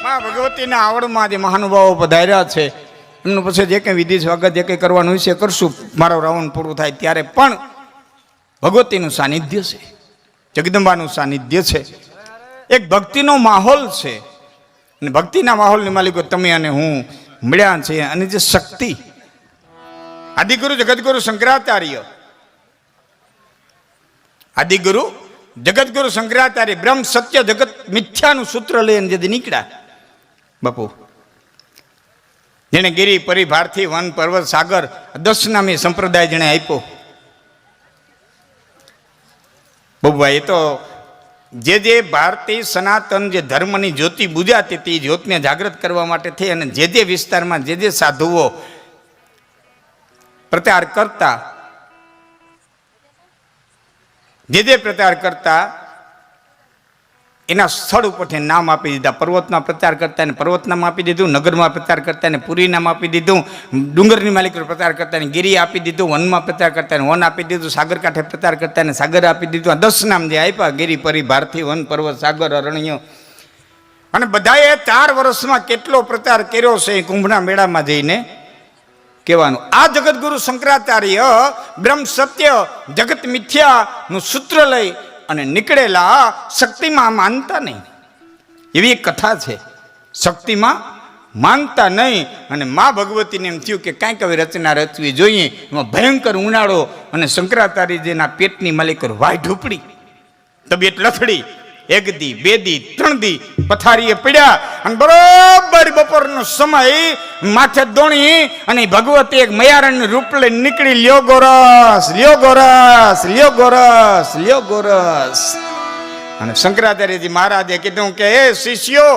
માં ભગવતીના આવડમાં જે મહાનુભાવો પધાર્યા છે એમનું પછી જે કંઈ વિધિ સ્વાગત જે કંઈ કરવાનું હોય છે કરશું. મારો રાઉન્ડ પૂરું થાય ત્યારે પણ ભગવતીનું સાનિધ્ય છે, જગદંબાનું સાનિધ્ય છે, એક ભક્તિનો માહોલ છે. અને ભક્તિના માહોલની માલિકો તમે અને હું મળ્યા છે. અને જે શક્તિ આદિગુરુ જગતગુરુ શંકરાચાર્ય, આદિગુરુ જગતગુરુ શંકરાચાર્ય બ્રહ્મ સત્ય જગત મિથ્યાનું સૂત્ર લઈને જે નીકળ્યા બાપુ, જેને ગિરી પરી ભારતી વન પર્વત સાગર 10 નામી સંપ્રદાય જેને આપ્યો. બાબુભાઈ એ તો જે ભારતીય સનાતન જે ધર્મની જ્યોતિ બુજાતી હતી, જ્યોતને જાગૃત કરવા માટે થઈ અને જે વિસ્તારમાં જે સાધુઓ પ્રચાર કરતા, જે પ્રચાર કરતા એના સ્થળ ઉપરથી નામ આપી દીધા. પર્વતમાં પ્રચાર કરતા એને પર્વત નામ આપી દીધું, નગરમાં પ્રચાર કરતા એને પુરી નામ આપી દીધું, ડુંગરની માલિકો પ્રચાર કરતા એને ગિરી આપી દીધું, વનમાં પ્રચાર કરતા એને વન આપી દીધું, સાગર કાંઠે પ્રચાર કરતા એને સાગર આપી દીધું. આ 10 નામ જે આપ્યા, ગિરી પરી ભારતી વન પર્વત સાગર અરણ્ય. અને બધાએ 4 વર્ષમાં કેટલો પ્રચાર કર્યો છે એ કુંભના મેળામાં જઈને કહેવાનું. આ જગતગુરુ શંકરાચાર્ય બ્રહ્મ સત્ય જગત મિથ્યાનું સૂત્ર લઈ અને નીકળેલા. શક્તિમાં માનતા નહીં એવી એક કથા છે. શક્તિમાં માનતા નહીં. અને મા ભગવતીને એમ થયું કે કાંઈક હવે રચના રચવી જોઈએ. એમાં ભયંકર ઉનાળો અને શંકરાચાર્યજીના પેટની માલિકો વાય ઢૂપડી, તબિયત લથડી. 1 દી 2 દી 3 દી પથારીએ પડ્યા. અને બરોબર બપોરનો સમય માથે દોણી અને ભગવતી એક મયારણનું રૂપ લઈને નીકળી. લ્યો ગોરસ, લ્યો ગોરસ, લ્યો ગોરસ, લ્યો ગોરસ. અને શંકરાચાર્યજી મહારાજે કીધું કે એ શિષ્યો,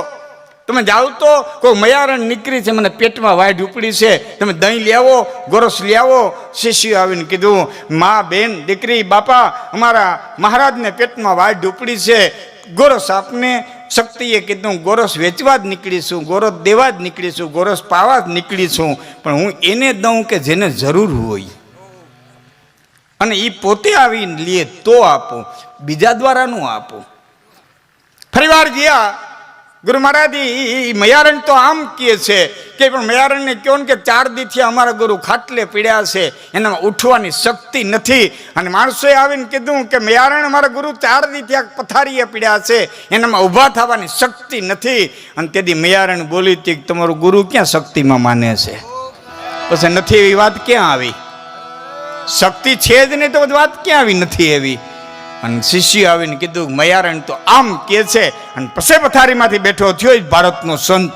તમે જાઓ તો કોઈ મયારણ નીકળી છે, મને પેટમાં વાય ઢૂપડી છે, તમે દહીં લેવો, ગોરસ લેવો. શિષ્યો આવીને કીધું, મા બેન દીકરી બાપા, અમારા મહારાજને પેટમાં વાય ઢૂપડી છે, ગોરસ આપને. શક્તિએ કીધું, ગોરસ વેચવા જ નીકળીશું, ગોરસ દેવા જ નીકળીશું, ગોરસ પાવા જ નીકળીશું, પણ હું એને દઉં કે જેને જરૂર હોય, અને એ પોતે આવીને લે તો આપો, બીજા દ્વારા નું આપો. ફરીવાર ગયા ગુરુ મહારાજ, મયારણ તો આમ કહે છે કે પણ મયારણને કહો ને કે 4 દીથી અમારા ગુરુ ખાટલે પીડ્યા છે, એનામાં ઉઠવાની શક્તિ નથી. અને માણસોએ આવીને કીધું કે મયારણ અમારા ગુરુ 4 દીથી આ પથારીએ પીડ્યા છે, એનામાં ઊભા થવાની શક્તિ નથી. અને તેથી મયારણ બોલી હતી કે તમારું ગુરુ ક્યાં શક્તિમાં માને છે? પછી નથી એવી વાત ક્યાં આવી? શક્તિ છે જ નહીં તો બધી વાત ક્યાં આવી? નથી એવી. અને શિષ્ય આવીને કીધું મયારણ તો આમ કે છે. અને પછી પથારીમાંથી બેઠો થયો ભારતનો સંત.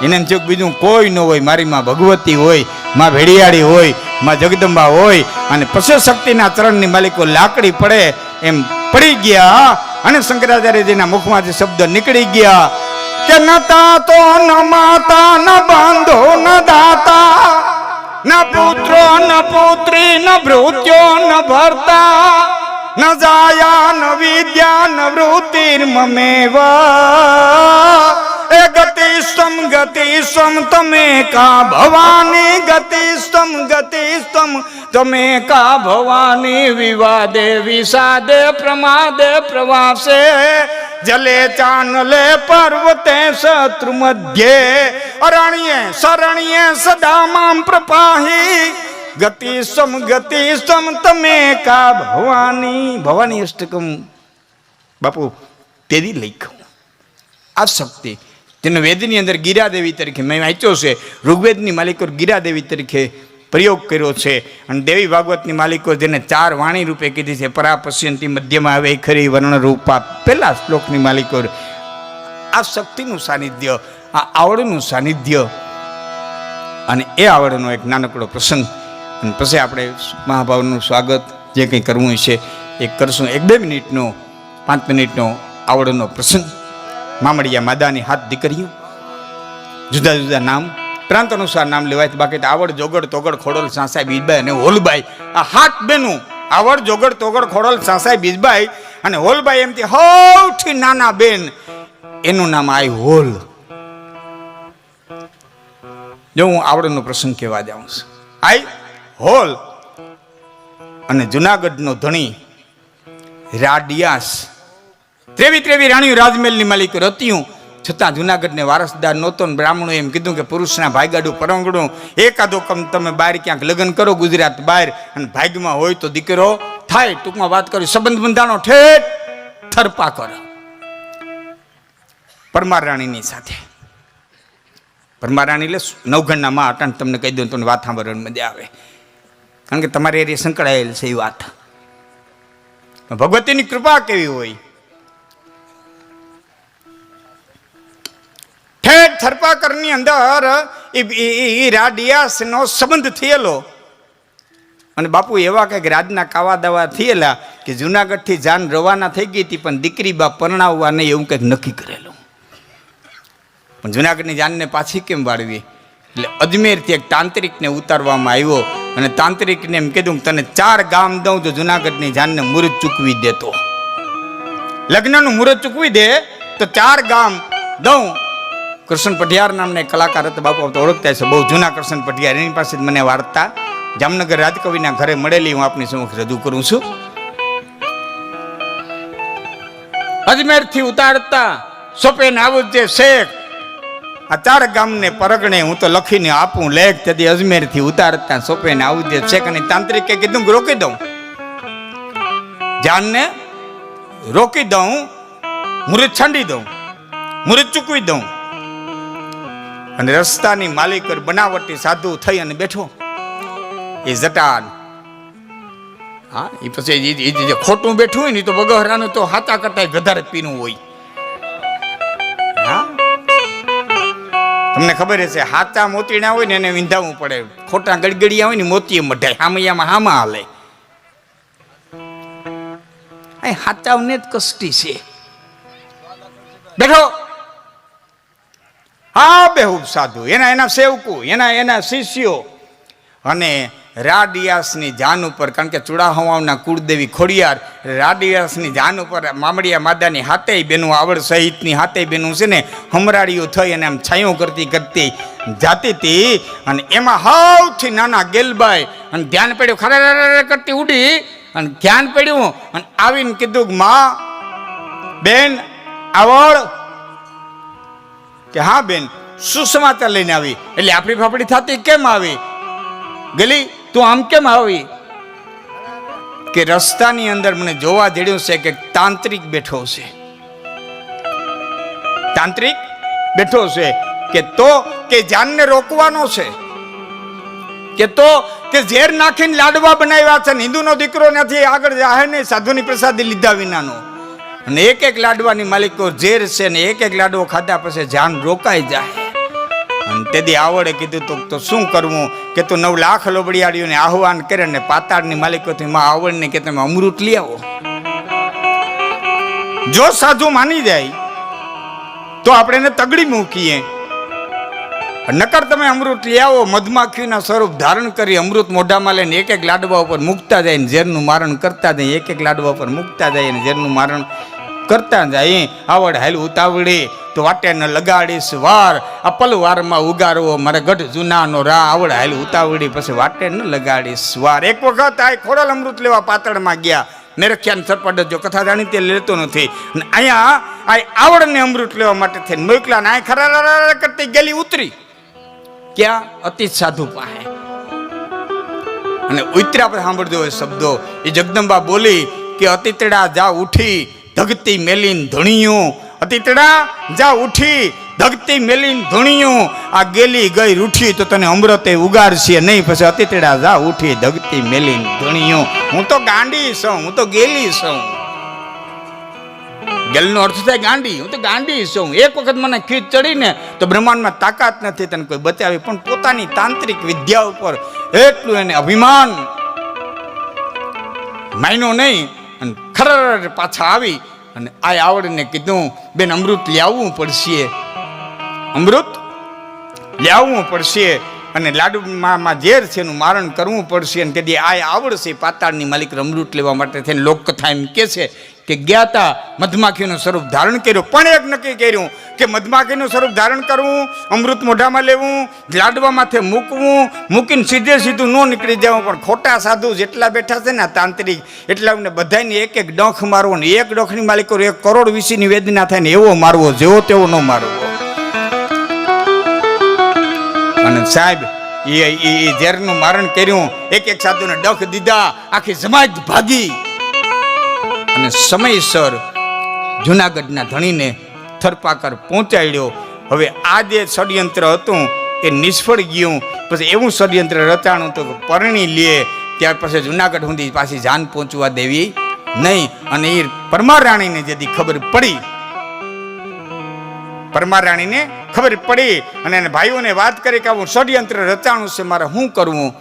એને થયું બીજું કોઈ ન હોય, મારી માં ભગવતી હોય, માં ભેડિયાળી હોય, માં જગદંબા હોય. અને પછી શક્તિના ચરણની માલિકો લાકડી પડે એમ પડી ગયા. અને શંકરાચાર્યજીના મુખમાંથી શબ્દ નીકળી ગયા કે ન તાતો ન માતા ન બાંધો ન દાતા ન પુત્રો ન પુત્રી ન ભૃત્યો ન ભરતા ન જાયા ન વિદ્યા ન વૃત્તિર્મમેવ એ ગતિસ્તમ તમે કા ભવાની, ગતિસ્તમ તમે કા ભવાની. વિવાદે વિષાદે પ્રમાદે પ્રવાસે જલે ચાનલે પર્વતે શત્રુ મધ્યે અરણ્યે શરણ્યે સદા મામ પ્રપાહી. ગતિસ્તમ તમે કા ભવાની. ભવાની અષ્ટકમ બાપુ તેદી લખ્યું. આ શક્તિ જેને વેદની અંદર ગીરાદેવી તરીકે મેં વાંચ્યો છે, ઋગ્વેદની માલિકો ગીરાદેવી તરીકે પ્રયોગ કર્યો છે. અને દેવી ભાગવતની માલિકો જેને 4 વાણી રૂપે કીધી છે, પરા પશ્યંતી મધ્યમાં આવે ખરી વર્ણ રૂપા. પહેલા શ્લોકની માલિકો. આ શક્તિનું સાનિધ્ય, આ આવડનું સાનિધ્ય. અને એ આવડનો એક નાનકડો પ્રસંગ, અને પછી આપણે મહાભાવનું સ્વાગત જે કંઈ કરવું છે એ કરશું. 1-2 મિનિટનો 5 મિનિટનો આવડનો પ્રસંગ. મામડિયા માદાની 7 દીકરીઓ, જુદા જુદા નામ, પ્રાંત અનુસાર નામ લેવાય. બાકી તો આવડ જોગડ તોગડ ખોડલ સાસાઈ બીજબાઈ અને હોલબાઈ, આ 7 બેનું. આવડ જોગડ તોગડ ખોડલ સાસાઈ બીજબાઈ અને હોલબાઈ એમથી સૌથી નાના બેન, એનું નામ આઈ હોલ. જો હું આવડનો પ્રસંગ કહેવા જાઉં છું. આઈ હોલ અને જુનાગઢનો ધણી રાડિયાસ ત્રેવી રાણીઓ રાજમહેલની માલિકો રતિયું, છતાં જુનાગઢને વારસદાર નહોતો ને બ્રાહ્મણો એમ કીધું કે પુરુષના ભાગ્યાડું પરંગણું એકાદો કમ તમે બહાર ક્યાંક લગ્ન કરો ગુજરાત બહાર અને ભાગ્યમાં હોય તો દીકરો થાય. ટૂંકમાં વાત કરી સંબંધ બંધાણો ઠેઠ થરપા કરો પરમાર રાણીની સાથે. પરમાર રાણી એટલે નવઘણના માં અટાણ તમને કહી દઉં તમને વાત સાંભળવાની મજા આવે, કારણ કે તમારે એ સંકળાયેલ છે એ વાત. ભગવતીની કૃપા કેવી હોય. ઠેઠ થરપાકરની અંદર એ રાડિયાસનો સંબંધ થયેલો અને બાપુ એવા કંઈક રાજના કાવા દાવા થયેલા કે જુનાગઢથી જાન રવાના થઈ ગઈ હતી, પણ દીકરી બા પરણાવવા નહીં એવું કંઈક નક્કી કરેલું. પણ જુનાગઢની જાનને પાછી કેમ વાળવી, એટલે અજમેરથી એક તાંત્રિકને ઉતારવામાં આવ્યો અને તાંત્રિકને એમ કીધું તને 4 ગામ દઉં તો જુનાગઢની જાનને મુહૂર્ત ચૂકવી દેતો. લગ્નનું મુહૂર્ત ચૂકવી દે તો 4 ગામ દઉં. કૃષ્ણ પઢિયાર નામના એક કલાકાર હતા, બાપુ તો ઓળખતા છે, બહુ જૂના કૃષ્ણ પઢિયાર, એની પાસે મને વાર્તા જામનગર રાજકવિના ઘરે મળેલી હું આપની સમક્ષ રજૂ કરું છું. અજમેરથી ઉતારતા સોપેન આવજે શેખ, આ 4 ગામને પરગણે હું તો લખીને આપું લેખ. તેથી અજમેરથી ઉતારતા સોપેન આવજે શેખ. અને તાંત્રિકે કીધું રોકી દઉં, જાનને રોકી દઉં, મુહૂર્ત છાંડી દઉં, મુહૂર્ત ચૂકવી દઉં. અને રસ્તાની માલિક બનાવટી સાધુ થઈ અને બેઠો એ જટાન. હા, એ પછી જે ખોટું બેઠું હોય ને તો બગહરાનું તો હાથા કરતા વધારે પીનું હોય. હા, તમને ખબર હશે, હાથા મોતીના હોય ને એને વિંધાવવું પડે, ખોટા ગડગડિયા હોય ને મોતીએ મઢાય, હામૈયામાં હામા હાલે. હાથાઓને જ કષ્ટી છે. બેઠો હા બેહૂબ સાધુ, એના સેવકો, એના શિષ્યો અને રાડિયાસની જાન ઉપર, કારણ કે ચુડાહવાના કુળદેવી ખોડિયાર રાડિયાસની જાન ઉપર મામડિયા માદાની હાથેય બેનું આવડ સહિતની હાથેય બેનું છે ને હમરાડીઓ થઈ અને આમ છાંયો કરતી જાતી હતી. અને એમાં સૌથી નાના ગેલબાઈ અને ધ્યાન પડ્યું, ખરા કરતી ઉડી અને ધ્યાન પડ્યું અને આવીને કીધું માં બેન આવડ કે હા બેન શું સમાચાર લઈને આવી. એટલે આપણી ફાફડી થતી કેમ આવી, ગલી તું આમ કેમ આવી, કે રસ્તાની અંદર મને જોવા જડ્યું છે કે તાંત્રિક બેઠો છે, તાંત્રિક બેઠો છે કે તો કે જાનને રોકવાનો છે, કે તો કે ઝેર નાખીને લાડવા બનાવ્યા છે, હિન્દુનો દીકરો નથી આગળ જાહે ને સાધુની પ્રસાદી લીધા વિનાનો. અને એક લાડવાની માલિકો ઝેર છે ને એક લાડવો ખાધા પછી જાન રોકાઈ જાય. અને તેથી આવડે કીધું તો શું કરવું, કે તું 9 લાખ લોબડિયાળીઓને આહવાન કરે ને પાતાળની માલિકોથી માં આવડને કે તમે અમૃત લઈ આવો. જો સાધુ માની જાય તો આપણે એને તગડી મૂકીએ, નકર તમે અમૃત લઈ આવો. મધમાખીના સ્વરૂપ ધારણ કરી અમૃત મોઢામાં લઈને એક લાડવા ઉપર મૂકતા જાય ને ઝેરનું મારણ કરતા જાય, એક લાડવા ઉપર મૂકતા જાય ને ઝેરનું મારણ કરતા જાય. આવડ હાલ ઉતાવળી તો વાટે ન લગાડીશ વાર, અપલવારમાં ઉગારવો મારે ગઢ જૂનાનો રા. આવડ હાલ ઉતાવળી પછી વાટે ન લગાડીશ વાર. એક વખત આ ખોડલ અમૃત લેવા પાતળમાં ગયા, મેરખ્યાન સરપડ જો કથા જાણી તે લેતો નથી, અને અહીંયા આ આવડને અમૃત લેવા માટે થઈને મોકલા ને આ ખરા કરતી ગેલી ઉતરી ક્યાં અતિ સાધુ પાસે. અને ઉતર્યા પછી સાંભળજો એ શબ્દો, એ જગદંબા બોલી કે અતિતડા જા ઉઠી ધગતી મેલીન ધણીયું, અતિતડા જા ઉઠી ધગતી મેલીન ધણીયું, આ ગેલી ગઈ રૂઠી તો તને અમૃતે ઉગારશે નહીં. પછી અતિતડા જા ઉઠી ધગતી મેલીન ધણીયું, હું તો ગાંડી છું, હું તો ગેલી છું. ગેલનો અર્થ થાય ગાંડી, હું તો ગાંડી છું. એક વખત મને ખીચ ચડીને તો બ્રહ્માંડમાં તાકાત નથી તને કોઈ બચાવી. પણ પોતાની તાંત્રિક વિદ્યા ઉપર એટલું એને અભિમાન માન્યો નહીં. અને ખર પાછા આવી અને આ આવડને કીધું બેન અમૃત લાવવું પડશે, અમૃત લાવવું પડશે અને લાડુમાં ઝેર છે એનું મારણ કરવું પડશે. અને કદી આ આવડશે પાતાળની માલિક અમૃત લેવા માટે થઈને લોકકથા એમ કે છે કે ગયા તા મધમાખીનું સ્વરૂપ ધારણ કર્યું, પણ એક નક્કી કર્યું કે મધમાખીનું સ્વરૂપ ધારણ કરવું, અમૃત મોઢામાં લેવું, લાડવા માથે મૂકવું, મૂકીને સીધે સીધું ન નીકળી જવું. પણ ખોટા સાધુ જેટલા બેઠા છે ને તાંત્રિક, એટલાને બધાને એક એક ડંખ મારવો ને એક ડંખની માલિકો 1 કરોડ વીસીની વેદના થાય ને એવો મારવો, જેવો તેવો ન મારવો. અને સાહેબ એ ઝેરનું મારણ કર્યું, એક એક સાધુને ડંખ દીધા, આખી સમાજ ભાગી અને સમયસર જુનાગઢના ધણીને થરપાકર પહોંચાડ્યો. હવે આ જે ષડયંત્ર હતું એ નિષ્ફળ ગયું. પછી એવું ષડયંત્ર રચાણું તો પરણી લે ત્યાર પછી જુનાગઢ સુધી પાછી જાન પહોંચવા દેવી નહીં. અને એ પરમાર રાણીને જેથી ખબર પડી, પરમાર રાણીને ખબર પડી અને એને ભાઈઓને વાત કરી કે આવું ષડયંત્ર રચાણું છે, મારે શું કરવું.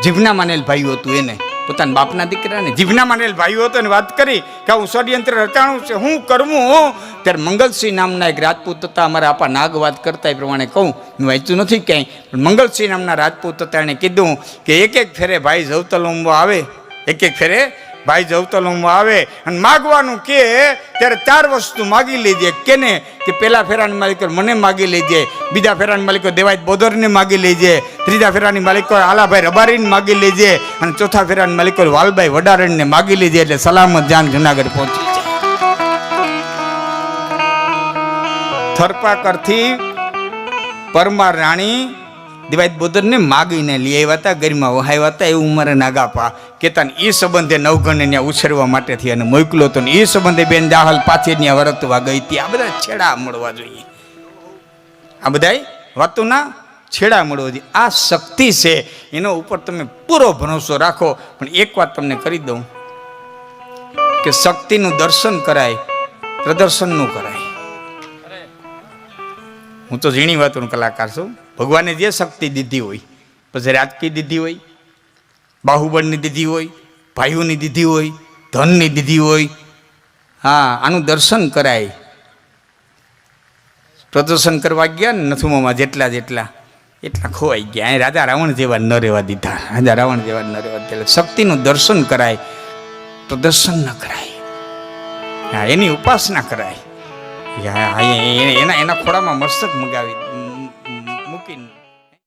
જીવના માનેલ ભાઈઓ હતું, એને પોતાના બાપના દીકરાને જીવના માનેલ ભાઈઓ હતો ને વાત કરી કે આવું ષડયંત્ર રચાણું છે, શું કરવું. ત્યારે મંગલસિંહ નામના એક રાજપૂત હતા, અમારા આપા નાગ વાત કરતા એ પ્રમાણે કહું, હું વાંચ્યું નથી ક્યાંય, પણ મંગલસિંહ નામના રાજપૂત હતા. એણે કીધું કે એક એક ફેરે ભાઈ જવતલમાં આવે, એક એક ફેરે ભાઈ જવતલમાં આવે અને માગવાનું કે ત્યારે 4 વસ્તુ માગી લેજે. કેને કે પેલા ફેરાની માલિકો મને માગી લેજે, બીજા ફેરાની માલિકો દેવાય બોદરને માગી લેજે, ત્રીજા ફેરાની માલિકો આલાભાઈ રબારીને માગી લેજે અને ચોથા ફેરાની માલિકો વાલભાઈ વડારણને માગી લેજે. એટલે સલામત જાન જુનાગઢ પહોંચી જાય. થરપાકરથી પરમાર રાણી દિવાય બોદરને માગીને લઈ આવ્યા હતા, ગરિમા વહાવ્યા હતા. એવું મારે નાગાપા કહેતા ને એ સંબંધે નવઘણને ત્યાં ઉછેરવા માટેથી અને મોકલો હતો ને એ સંબંધે બેન દાહલ પાછી ત્યાં વરતવા ગઈ હતી. આ બધા છેડા મળવા જોઈએ, આ બધા વાતોના છેડા મળવા જોઈએ. આ શક્તિ છે, એનો ઉપર તમે પૂરો ભરોસો રાખો. પણ એક વાત તમને કરી દઉં કે શક્તિનું દર્શન કરાય, પ્રદર્શન નું કરાય. હું તો ઝીણી વાતોનો કલાકાર છું. ભગવાને જે શક્તિ દીધી હોય, પછી રાજકીય દીધી હોય, બાહુબળની દીધી હોય, ભાઈઓની દીધી હોય, ધનની દીધી હોય, હા આનું દર્શન કરાય. પ્રદર્શન કરવા ગયા ને નથુમામાં જેટલા ખોવાઈ ગયા. અહીં રાજા રાવણ જેવા ન રહેવા દીધા, રાજા રાવણ જેવા ન રહેવા દીધા. શક્તિનું દર્શન કરાય, પ્રદર્શન ન કરાય. હા એની ઉપાસના કરાય. એના ખોળામાં મસ્તક